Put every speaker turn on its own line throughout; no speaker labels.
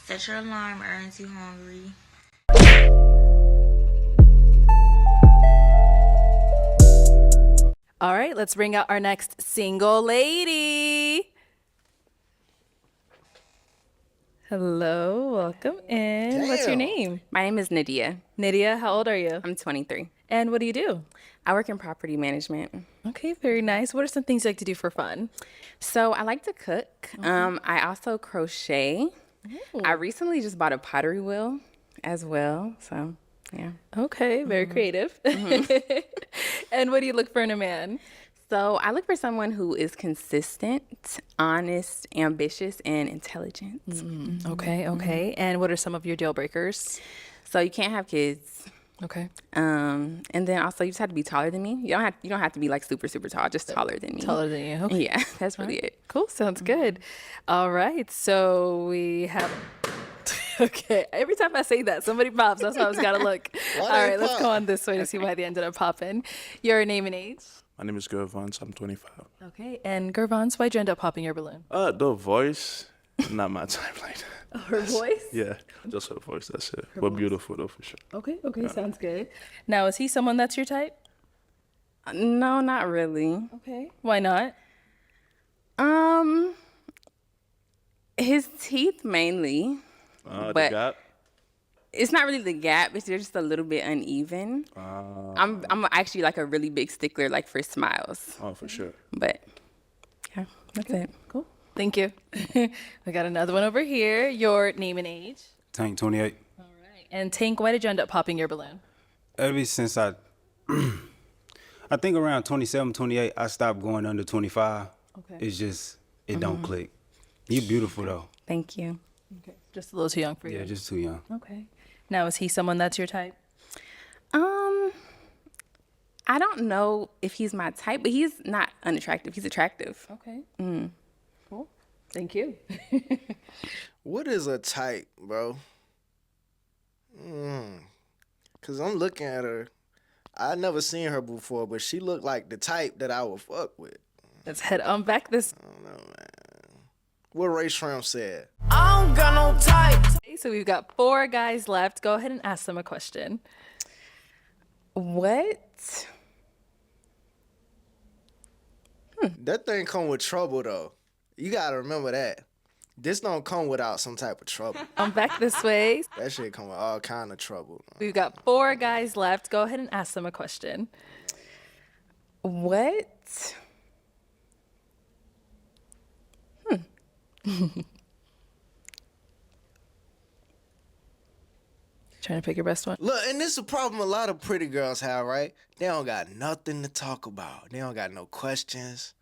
Set your alarm, aren't you hungry?
All right, let's bring out our next single lady. Hello, welcome in. What's your
Damn.
name?
My name is Nydia.
Nydia, how old are you?
I'm 23.
And what do you do?
I work in property management.
Okay, very nice. What are some things you like to do for fun?
So I like to cook. I also crochet. I recently just bought a pottery wheel as well. So, yeah.
Okay, very creative. And what do you look for in a man?
So I look for someone who is consistent, honest, ambitious, and intelligent.
Okay. And what are some of your deal breakers?
So you can't have kids.
Okay.
And then also you just have to be taller than me. You don't have to be like super, super tall, just taller than me.
Taller than you. Okay.
Yeah, that's really it.
Cool. Sounds good. All right. So we have. Okay. Every time I say that, somebody pops. That's why I was got to look. All
they
right. Let's
pop?
go on this way to see why they ended up popping. Your name and age.
My name is Gervons. I'm 25.
Okay. And Gervons, why'd you end up popping your balloon?
The voice, not my type like that.
Her voice?
Yeah, just her voice. That's it. But beautiful though, for sure.
Okay. Sounds good. Now, is he someone that's your type?
No, not really.
Okay. Why not?
His teeth mainly.
The
But-
gap.
It's not really the gap. It's just a little bit uneven. I'm actually like a really big stickler like for smiles.
Oh, for sure.
But yeah, that's it.
Cool. Thank you. We got another one over here. Your name and age.
Tank 28.
All right. And Tank, why did you end up popping your balloon?
Ever since I think around 27, 28, I stopped going under 25.
Okay.
It's just, it don't click. You beautiful though.
Thank you.
Okay. Just a little too young for you.
Yeah, just too young.
Okay. Now, is he someone that's your type?
I don't know if he's my type, but he's not unattractive. He's attractive.
Okay. Cool. Thank you.
What is a type, bro? Cause I'm looking at her. I never seen her before, but she looked like the type that I would fuck with.
Let's head on back this.
I don't know, man. What Ray Shrimp said.
I don't got no type.
Okay, so we've got 4 guys left. Go ahead and ask them a question.
What?
That thing come with trouble though. You gotta remember that. This don't come without some type of trouble.
On back this way.
That shit come with all kind of trouble.
We've got 4 guys left. Go ahead and ask them a question.
What?
Trying to pick your best one.
Look, and this is a problem a lot of pretty girls have, right? They don't got nothing to talk about. They don't got no questions.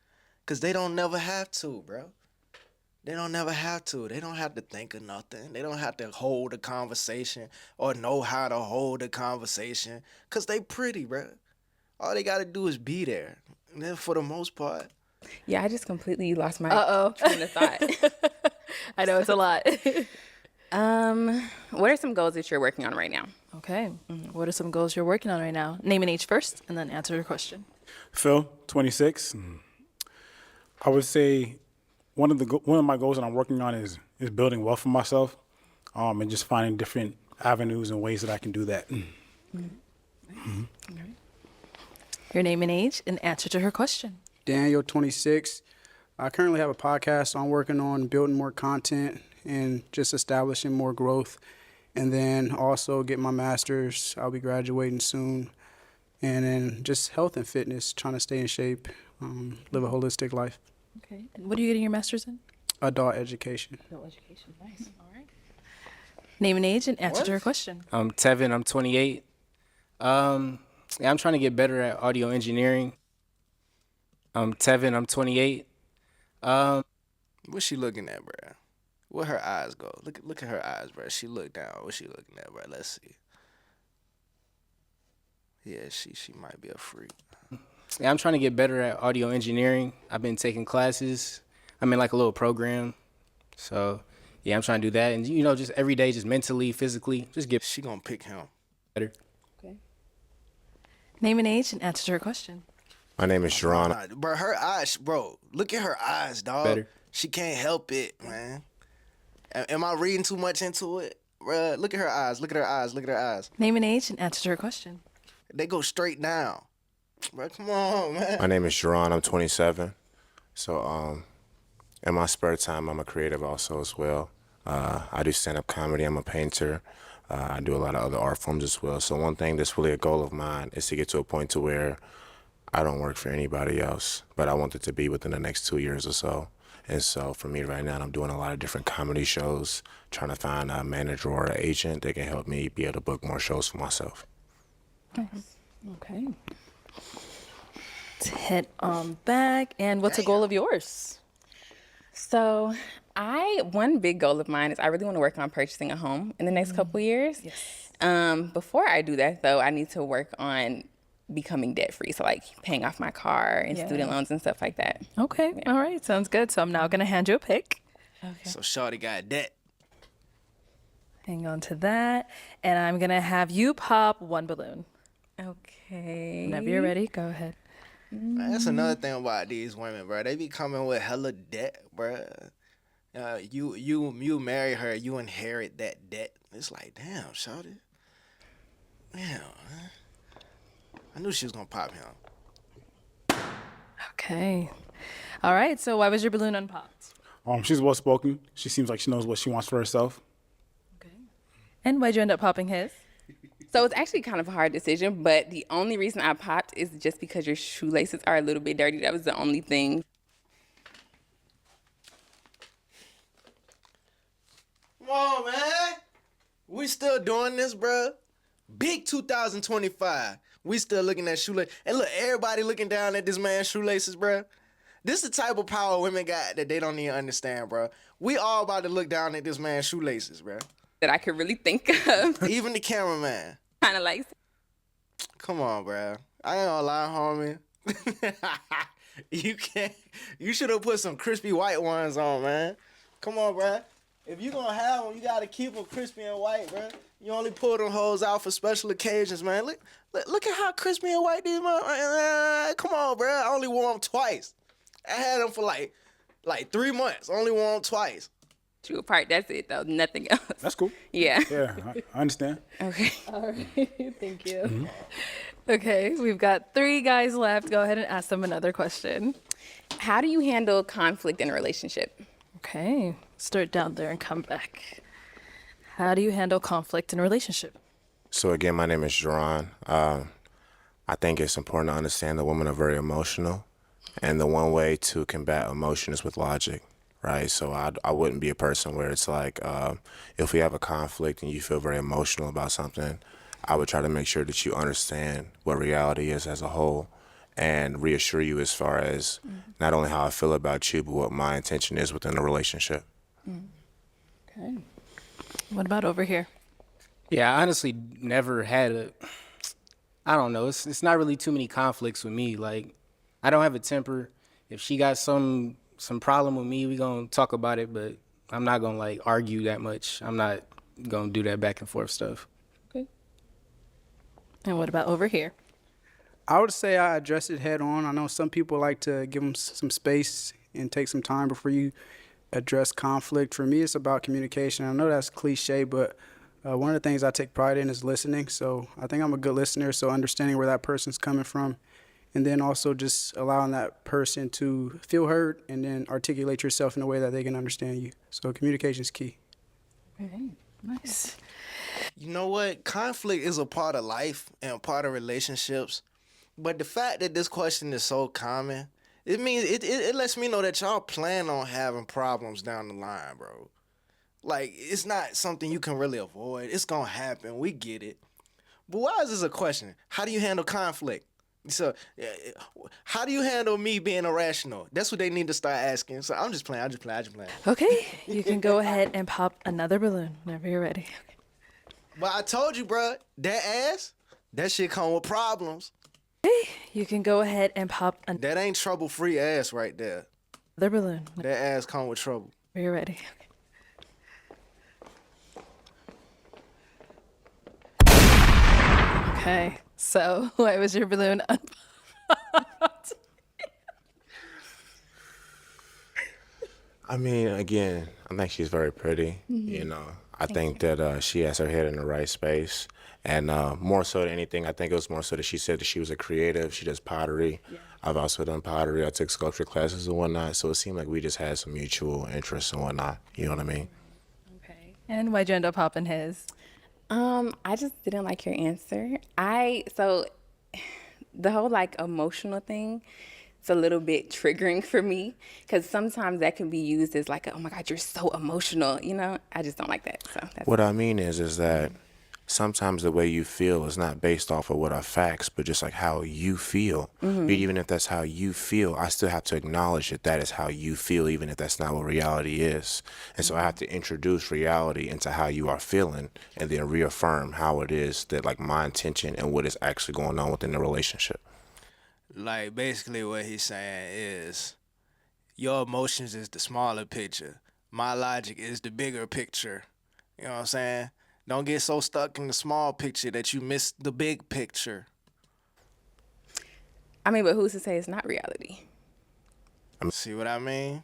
Cause they don't never have to, bro. They don't never have to. They don't have to think of nothing. They don't have to hold a conversation or know how to hold a conversation. Cause they pretty, bro. All they gotta do is be there. And then for the most part.
Yeah, I just completely lost my
Uh-oh.
train of thought.
I know it's a lot.
What are some goals that you're working on right now?
Okay. What are some goals you're working on right now? Name and age first, and then answer your question.
Phil, 26. I would say one of my goals that I'm working on is building wealth for myself, and just finding different avenues and ways that I can do that.
Your name and age, and answer to her question.
Daniel, 26. I currently have a podcast. I'm working on building more content and just establishing more growth. And then also get my master's. I'll be graduating soon. And then just health and fitness, trying to stay in shape, live a holistic life.
Okay. And what are you getting your master's in?
Adult education.
Adult education. Nice. All right. Name and age, and answer to her question.
I'm Tevin. I'm 28. I'm trying to get better at audio engineering. I'm Tevin. I'm 28.
What's she looking at, bro? Where her eyes go? Look at her eyes, bro. She look down. What's she looking at, bro? Let's see. Yeah, she might be a freak.
Yeah, I'm trying to get better at audio engineering. I've been taking classes. I'm in like a little program. So, yeah, I'm trying to do that. And, just every day, just mentally, physically, just get
She gonna pick him.
better.
Okay. Name and age, and answer to her question.
My name is Sharon.
Bro, her eyes, bro. Look at her eyes, dog.
Better.
She can't help it, man. Am I reading too much into it? Bruh, look at her eyes. Look at her eyes. Look at her eyes.
Name and age and answer to her question.
They go straight down. Bruh, come on, man.
My name is Jerron. I'm 27. So, in my spare time, I'm a creative also as well. I do stand-up comedy. I'm a painter. I do a lot of other art forms as well. So one thing that's really a goal of mine is to get to a point to where I don't work for anybody else, but I want it to be within the next 2 years or so. And so for me right now, I'm doing a lot of different comedy shows, trying to find a manager or an agent that can help me be able to book more shows for myself.
Nice. Okay. Let's hit back. And what's a goal of yours?
So one big goal of mine is I really want to work on purchasing a home in the next couple years.
Yes.
Before I do that, though, I need to work on becoming debt free. So like paying off my car and student loans and stuff like that.
Okay. All right. Sounds good. So I'm now going to hand you a pick.
Okay.
So shorty got debt.
Hang on to that. And I'm going to have you pop one balloon.
Okay.
Whenever you're ready, go ahead.
Man, that's another thing about these women, bro. They be coming with hella debt, bro. You marry her, you inherit that debt. It's like, damn, shorty. Damn, man. I knew she was gonna pop him.
Okay. All right. So why was your balloon unpopped?
She's well spoken. She seems like she knows what she wants for herself.
Okay. And why'd you end up popping his?
So it's actually kind of a hard decision, but the only reason I popped is just because your shoelaces are a little bit dirty. That was the only thing.
Come on, man. We still doing this, bro. Big 2025. We still looking at shoelaces. And look, everybody looking down at this man's shoelaces, bro. This is the type of power women got that they don't even understand, bro. We all about to look down at this man's shoelaces, bro.
That I could really think of.
Even the cameraman.
Kind of like.
Come on, bro. I ain't gonna lie, homie. You should have put some crispy white ones on, man. Come on, bro. If you gonna have them, you gotta keep them crispy and white, bro. You only pull them hoes out for special occasions, man. Look at how crispy and white these motherfuckers. Come on, bro. I only wore them twice. I had them for like 3 months. Only wore them twice.
You apart. That's it, though. Nothing else.
That's cool.
Yeah.
Yeah, I understand.
Okay.
All right. Thank you. Okay. We've got 3 guys left. Go ahead and ask them another question.
How do you handle conflict in a relationship?
Okay. Start down there and come back. How do you handle conflict in a relationship?
So again, my name is Jerron. I think it's important to understand that women are very emotional, and the one way to combat emotion is with logic. Right, so I wouldn't be a person where it's like, if we have a conflict and you feel very emotional about something, I would try to make sure that you understand what reality is as a whole and reassure you as far as not only how I feel about you, but what my intention is within the relationship.
Okay. What about over here?
Yeah, I honestly never had I don't know, it's not really too many conflicts with me. Like, I don't have a temper. If she got some problem with me, we gonna talk about it, but I'm not gonna like argue that much. I'm not gonna do that back and forth stuff.
Okay. And what about over here?
I would say I address it head on. I know some people like to give them some space and take some time before you address conflict. For me, it's about communication. I know that's cliche, but one of the things I take pride in is listening. So I think I'm a good listener, so understanding where that person's coming from. And then also just allowing that person to feel heard and then articulate yourself in a way that they can understand you. So communication is key.
Okay, nice.
You know what? Conflict is a part of life and a part of relationships. But the fact that this question is so common, it means it lets me know that y'all plan on having problems down the line, bro. Like, it's not something you can really avoid. It's gonna happen. We get it. But why is this a question? How do you handle conflict? So, how do you handle me being irrational? That's what they need to start asking. So I'm just playing. I just play.
Okay, you can go ahead and pop another balloon whenever you're ready. Okay.
But I told you, bro, that shit come with problems.
Okay, you can go ahead and pop
That ain't trouble-free ass right there.
another balloon
That ass come with trouble.
whenever you're ready. Okay, so why was your balloon
I mean, again, I think she's very pretty. You know, I think that she has her head in the right space. And more so than anything, I think it was more so that she said that she was a creative. She does pottery. Yeah. I've also done pottery. I took sculpture classes and whatnot. So it seemed like we just had some mutual interests and whatnot. You know what I mean?
Okay. And why'd you end up hopping his?
I just didn't like your answer. So the whole like emotional thing, it's a little bit triggering for me because sometimes that can be used as like, oh my God, you're so emotional. You know, I just don't like that. So that's
What I mean is that sometimes the way you feel is not based off of what are facts, but just like how you feel. But even if that's how you feel, I still have to acknowledge that that is how you feel, even if that's not what reality is. And so I have to introduce reality into how you are feeling and then reaffirm how it is that like my intention and what is actually going on within the relationship.
Like, basically what he's saying is your emotions is the smaller picture. My logic is the bigger picture. You know what I'm saying? Don't get so stuck in the small picture that you miss the big picture.
I mean, but who's to say it's not reality?
See what I mean?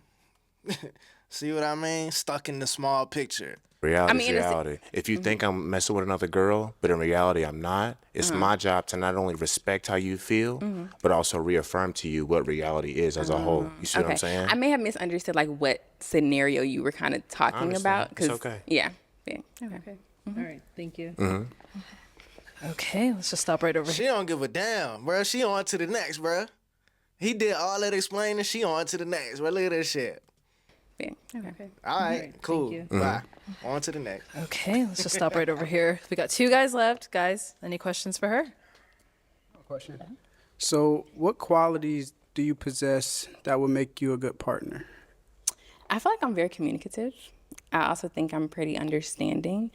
See what I mean? Stuck in the small picture.
Reality is reality. If you think I'm messing with another girl, but in reality I'm not, it's my job to not only respect how you feel, but also reaffirm to you what reality is as a whole. You see what I'm saying?
I may have misunderstood like what scenario you were kind of talking about.
It's okay.
Yeah.
Okay. All right. Thank you. Okay. Let's just stop right over
She
here.
don't give a damn, bro. She on to the next, bro. He did all that explaining. She on to the next, bro. Look at this shit.
Yeah.
Okay.
All right, cool.
you.
Bye. On to the next.
Okay. Let's just stop right over here. We got 2 guys left. Guys, any questions for her?
Question. So, what qualities do you possess that would make you a good partner?
I feel like I'm very communicative. I also think I'm pretty understanding.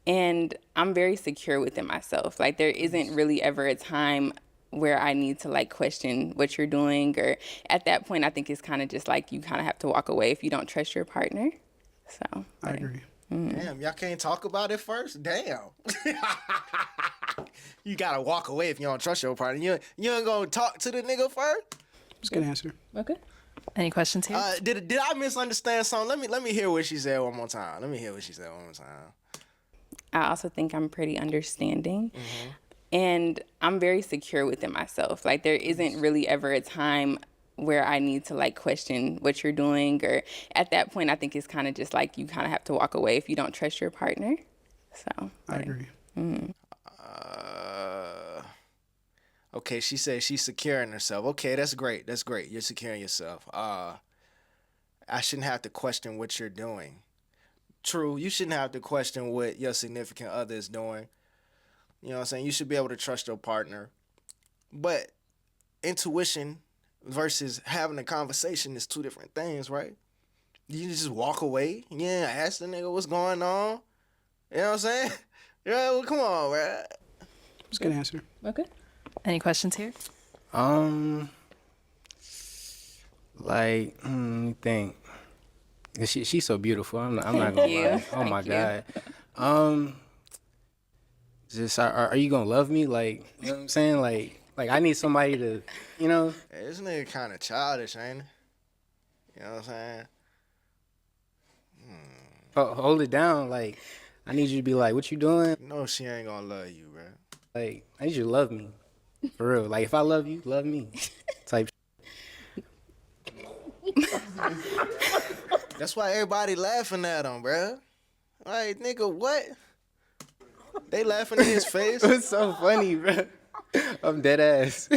And I'm very secure within myself. Like, there isn't really ever a time where I need to, like, question what you're doing. Or at that point, I think it's kind of just like you kind of have to walk away if you don't trust your partner. So
I agree.
Damn, y'all can't talk about it first? Damn. You gotta walk away if you don't trust your partner. You ain't gonna talk to the nigga first?
Just gonna answer.
Okay. Any questions here?
Did I misunderstand something? Let me hear what she said one more time.
I also think I'm pretty understanding. And I'm very secure within myself. Like, there isn't really ever a time where I need to, like, question what you're doing. Or at that point, I think it's kind of just like you kind of have to walk away if you don't trust your partner. So
I agree.
Okay, she said she's securing herself. Okay, that's great. You're securing yourself. I shouldn't have to question what you're doing. True, you shouldn't have to question what your significant other is doing. You know what I'm saying? You should be able to trust your partner. But intuition versus having a conversation is 2 different things, right? You just walk away. Yeah, ask the nigga what's going on. You know what I'm saying? Yeah, well, come on, bro.
Just gonna answer.
Okay. Any questions here?
Like, let me think. She's so beautiful. I'm not gonna lie. Oh my God. Just are you gonna love me? Like, you know what I'm saying? Like I need somebody to, you know.
Hey, this nigga kind of childish, ain't he? You know what I'm saying?
Hold it down. Like, I need you to be like, what you doing?
No, she ain't gonna love you, bro.
Like, I need you to love me. For real. Like, if I love you, love me. Type.
That's why everybody laughing at him, bro. Like, nigga, what? They laughing in his face.
It's so funny, bro. I'm dead ass.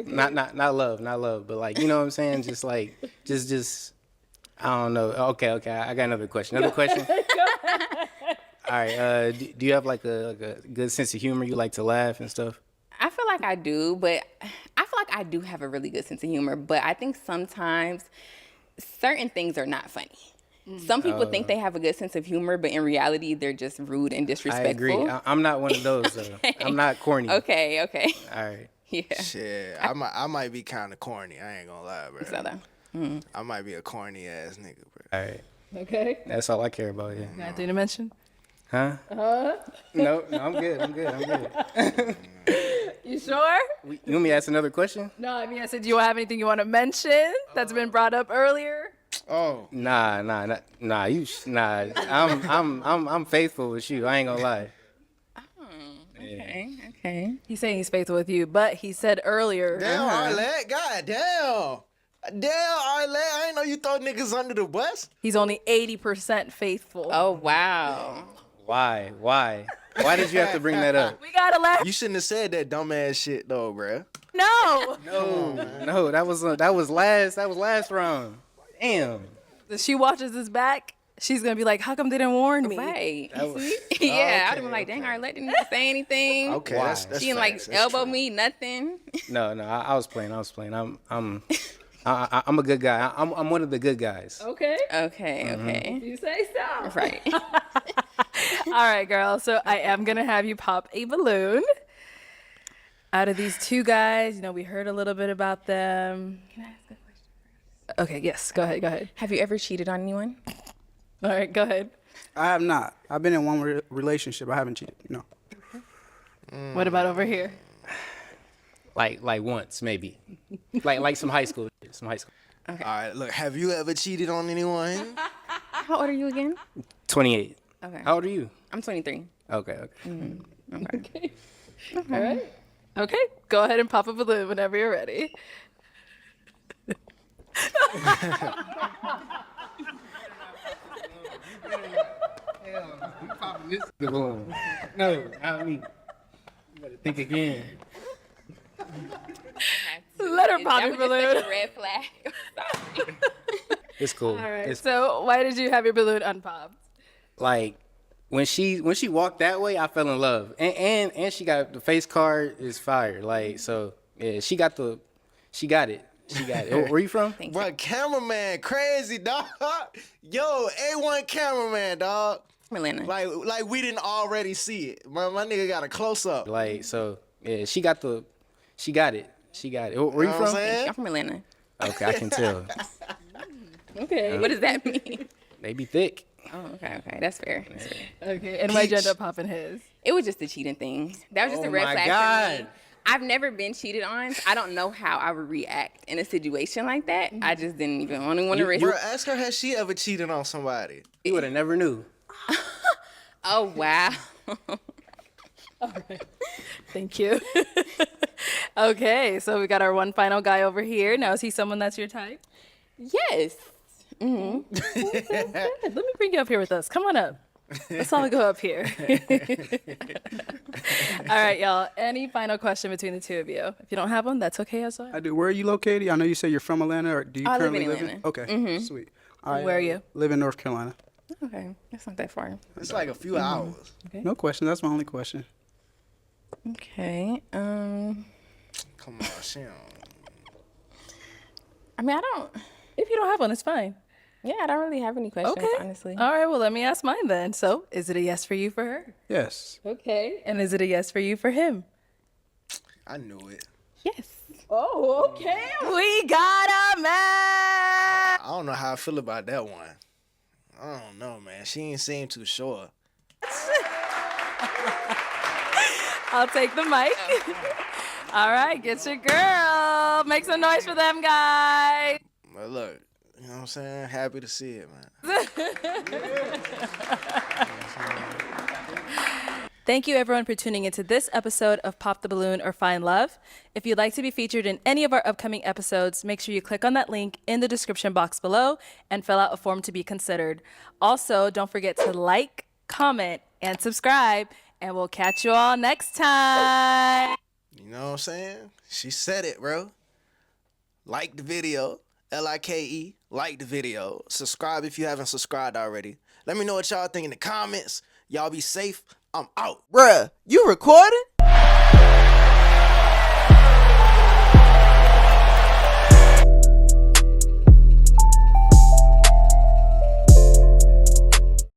Not love, but like, you know what I'm saying? Just like, just, I don't know. Okay, I got another question. Go ahead. All right. Do you have like a good sense of humor? You like to laugh and stuff?
I feel like I do, but I feel like I do have a really good sense of humor. But I think sometimes certain things are not funny. Some people think they have a good sense of humor, but in reality, they're just rude and disrespectful.
I agree. I'm not one of those, though. Okay. I'm not corny.
Okay.
All right.
Yeah.
Shit, I might be kind of corny. I ain't gonna lie, bro.
So,
I might be a corny ass nigga, bro.
All right.
Okay.
That's all I care about, yeah.
Got anything to mention?
Huh? No, I'm good.
You sure?
You want me to ask another question?
No, I mean, I said, do you have anything you want to mention that's been brought up earlier?
Oh,
Nah. I'm faithful with you. I ain't gonna lie.
Okay.
He's saying he's faithful with you, but he said earlier.
damn, Arlette. God damn. Damn, Arlette. I ain't know you throw niggas under the bus.
He's only 80% faithful.
Oh, wow.
Why? Why did you have to bring that up?
We gotta laugh.
You shouldn't have said that dumbass shit though, bruh.
No.
No, that was last round. Damn.
If she watches this back, she's gonna be like, "How come they didn't warn me?"
Right.
That was,
Yeah, I'd
okay,
have been like, dang,
okay.
Arlette didn't even say anything.
Okay,
Why?
that's
She didn't
facts.
like
That's
elbow
true.
me, nothing.
no, I was playing. I'm a good guy. I'm one of the good guys.
Okay.
Okay.
You say so.
Right.
All right, girl. So I am gonna have you pop a balloon. Out of these two guys, you know, we heard a little bit about them. Can I ask a question? Okay. Yes. Go ahead.
Have you ever cheated on anyone?
All right. Go ahead.
I have not. I've been in one relationship. I haven't cheated. No.
What about over here?
Like once maybe. like some high school.
All right, look, have you ever cheated on anyone?
How old are you again?
28.
Okay.
How old are you?
I'm 23.
Okay.
Okay.
All right. Okay. Go ahead and pop a balloon whenever you're ready.
No, not me. You better think again.
Let her pop
That
your
was just
balloon.
like a red flag. Sorry.
It's cool.
All right.
It's,
So why did you have your balloon unpopped?
like when she walked that way, I fell in love. And she got the face card is fire. Like, so yeah, she got it. She got it. Where you from?
Bro, cameraman, crazy, dog. Yo, A1 cameraman, dog.
Atlanta.
Like we didn't already see it. My nigga got a close up.
Like, so yeah, she got it. Where you
know what I'm
from?
saying?
I'm from Atlanta.
Okay, I can tell.
Okay. What does that mean?
They be thick.
Oh, okay. That's fair.
Okay. And why'd you end up popping his?
It was just a cheating thing. That was just a red
my
flag for
God.
me. I've never been cheated on. So I don't know how I would react in a situation like that. I just didn't even want to risk.
Bro, ask her, has she ever cheated on somebody?
You would have never knew.
Oh, wow.
Thank you. Okay. So we got our one final guy over here. Now, is he someone that's your type?
Yes.
Let me bring you up here with us. Come on up. Let's all go up here. All right, y'all. Any final question between the two of you? If you don't have one, that's okay as well.
I do. Where are you located? I know you say you're from Atlanta, or do you
I live
currently
in
live in?
Atlanta.
Okay, sweet.
Where are you?
Live in North Carolina.
Okay. That's not that far.
It's like a few hours.
No question. That's my only question.
Okay.
Come on, she don't.
I mean, I don't.
If you don't have one, it's fine.
Yeah, I don't really have any questions,
Okay.
honestly.
All right, well, let me ask mine then. So, is it a yes for you for her?
Yes.
Okay. And is it a yes for you for him?
I knew it.
Yes.
Oh, okay. We got a match.
I don't know how I feel about that one. I don't know, man. She ain't seem too sure.
I'll take the mic. All right, get your girl. Make some noise for them, guys.
But look, you know what I'm saying? Happy to see it, man.
Thank you, everyone, for tuning into this episode of Pop the Balloon or Find Love. If you'd like to be featured in any of our upcoming episodes, make sure you click on that link in the description box below and fill out a form to be considered. Also, don't forget to like, comment, and subscribe, and we'll catch you all next time.
You know what I'm saying? She said it, bro. Like the video. Like, like the video. Subscribe if you haven't subscribed already. Let me know what y'all think in the comments. Y'all be safe. I'm out.
Bruh, you recording?